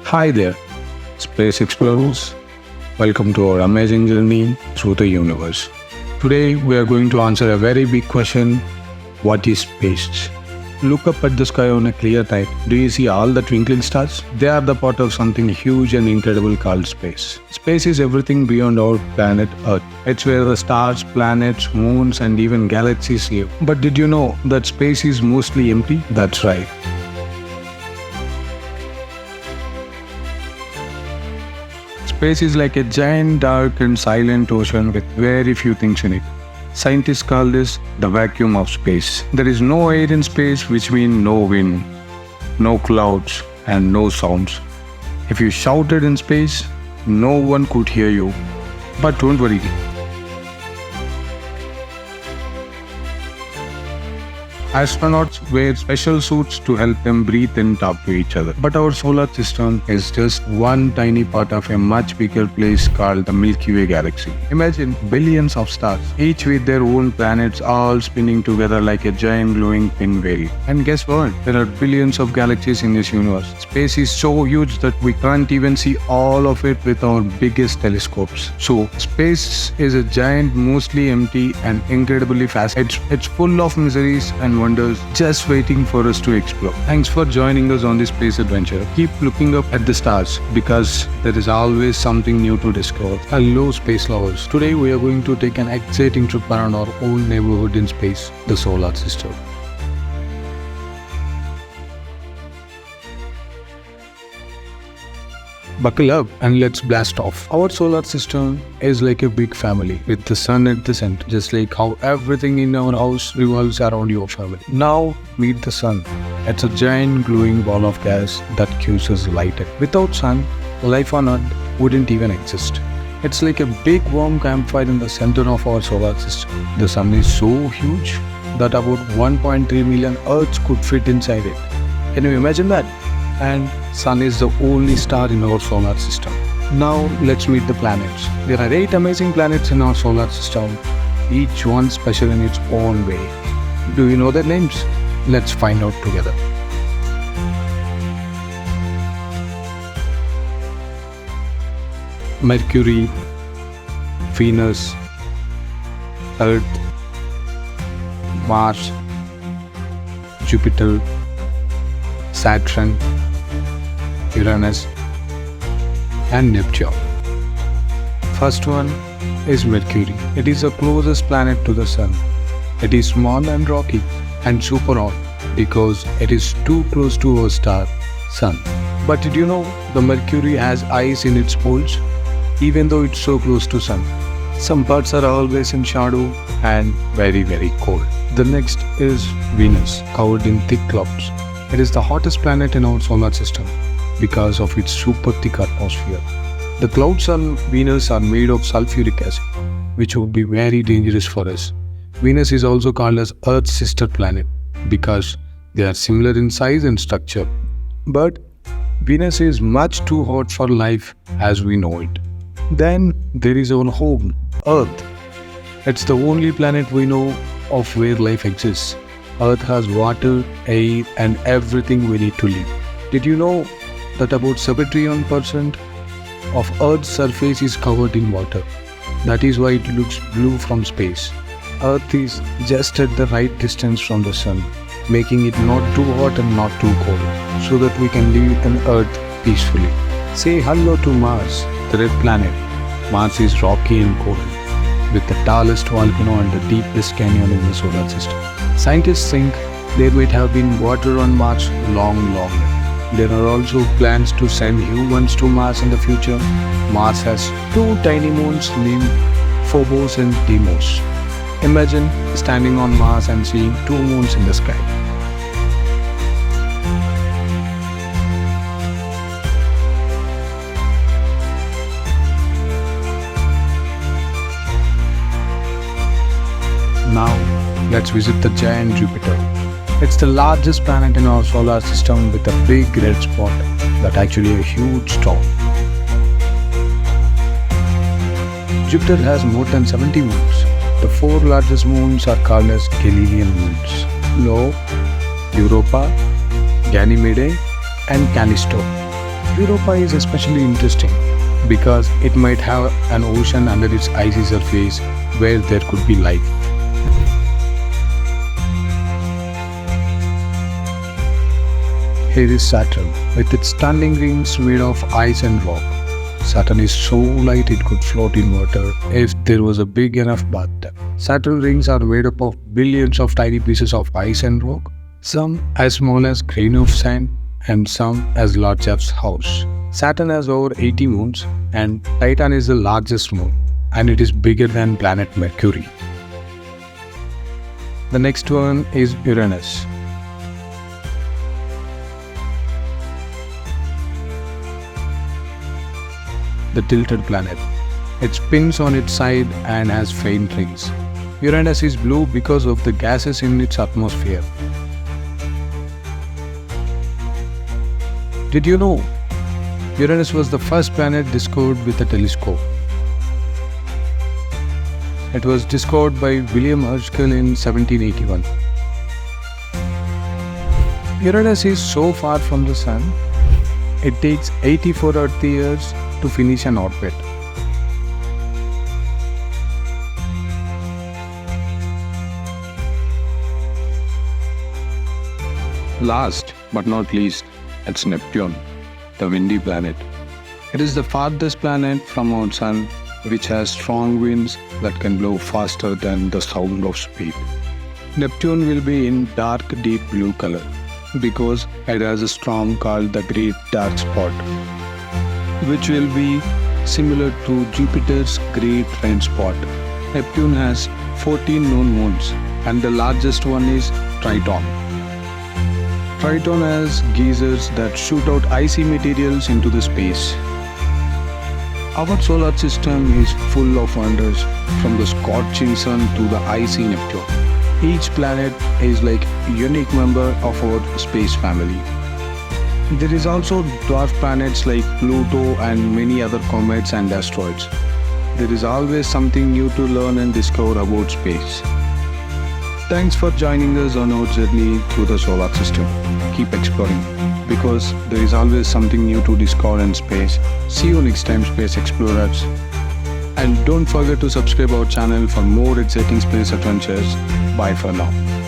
Hi there, space explorers. Welcome to our amazing journey through the universe. Today we are going to answer a very big question. What is space? Look up at the sky on a clear night. Do you see all the twinkling stars? They are the part of something huge and incredible called space. Space is everything beyond our planet Earth. It's where the stars, planets, moons, and even galaxies live. But did you know that space is mostly empty? That's right. Space is like a giant, dark, and silent ocean with very few things in it. Scientists call this the vacuum of space. There is no air in space, which means no wind, no clouds, and no sounds. If you shouted in space, no one could hear you. But don't worry. Astronauts wear special suits to help them breathe and talk to each other. But our solar system is just one tiny part of a much bigger place called the Milky Way galaxy. Imagine billions of stars, each with their own planets, all spinning together like a giant glowing pinwheel. And guess what? There are billions of galaxies in this universe. Space is so huge that we can't even see all of it with our biggest telescopes. So, space is a giant, mostly empty and incredibly fascinating. It's full of mysteries and wonders just waiting for us to explore. Thanks for joining us on this space adventure. Keep looking up at the stars because there is always something new to discover. Hello space lovers. Today we are going to take an exciting trip around our own neighborhood in space, the solar system. Buckle up and let's blast off. Our solar system is like a big family with the sun at the center, just like how everything in our house revolves around your family. Now meet the sun. It's a giant glowing ball of gas that gives us light. Without sun, life on Earth wouldn't even exist. It's like a big warm campfire in the center of our solar system. The sun is so huge that about 1.3 million Earths could fit inside it. Can you imagine that? And sun is the only star in our solar system. Now let's meet the planets. There are 8 amazing planets in our solar system, each one special in its own way. Do you know their names? Let's find out together. Mercury, Venus, Earth, Mars, Jupiter, Saturn, Uranus, and Neptune. First one is Mercury. It is the closest planet to the Sun. It is small and rocky and super hot because it is too close to our star, Sun. But did you know the Mercury has ice in its poles, even though it's so close to Sun? Some parts are always in shadow and very cold. The next is Venus, covered in thick clouds. It is the hottest planet in our solar system because of its super thick atmosphere. The clouds on Venus are made of sulfuric acid, which would be very dangerous for us. Venus is also called as Earth's sister planet because they are similar in size and structure. But Venus is much too hot for life as we know it. Then there is our home, Earth. It's the only planet we know of where life exists. Earth has water, air, and everything we need to live. Did you know that about 70% of Earth's surface is covered in water? That is why it looks blue from space. Earth is just at the right distance from the sun, making it not too hot and not too cold, so that we can live on Earth peacefully. Say hello to Mars, the red planet. Mars is rocky and cold, with the tallest volcano and the deepest canyon in the solar system. Scientists think there might have been water on Mars long ago. There are also plans to send humans to Mars in the future. Mars has 2 tiny moons named Phobos and Deimos. Imagine standing on Mars and seeing 2 moons in the sky. Now, let's visit the giant Jupiter. It's the largest planet in our solar system with a big red spot that's actually a huge star. Jupiter has more than 70 moons. The 4 largest moons are called as Galilean moons: Io, Europa, Ganymede, and Callisto. Europa is especially interesting because it might have an ocean under its icy surface where there could be life. Here is Saturn with its stunning rings made of ice and rock. Saturn is so light it could float in water if there was a big enough bathtub. Saturn rings are made up of billions of tiny pieces of ice and rock, some as small as grain of sand and some as large as house. Saturn has over 80 moons and Titan is the largest moon and it is bigger than planet Mercury. The next one is Uranus. The tilted planet. It spins on its side and has faint rings. Uranus is blue because of the gases in its atmosphere. Did you know Uranus was the first planet discovered with a telescope? It was discovered by William Herschel in 1781. Uranus is so far from the Sun, it takes 84 Earth years to finish an orbit. Last but not least, it's Neptune, the windy planet. It is the farthest planet from our Sun, which has strong winds that can blow faster than the sound of speed. Neptune will be in dark deep blue color because it has a storm called the Great Dark Spot, which will be similar to Jupiter's Great Red Spot. Neptune has 14 known moons and the largest one is Triton. Triton has geysers that shoot out icy materials into the space. Our solar system is full of wonders, from the scorching sun to the icy Neptune. Each planet is like a unique member of our space family. There is also dwarf planets like Pluto and many other comets and asteroids. There is always something new to learn and discover about space. Thanks for joining us on our journey through the solar system. Keep exploring because there is always something new to discover in space. See you next time, Space Explorers. And don't forget to subscribe our channel for more exciting space adventures. Bye for now.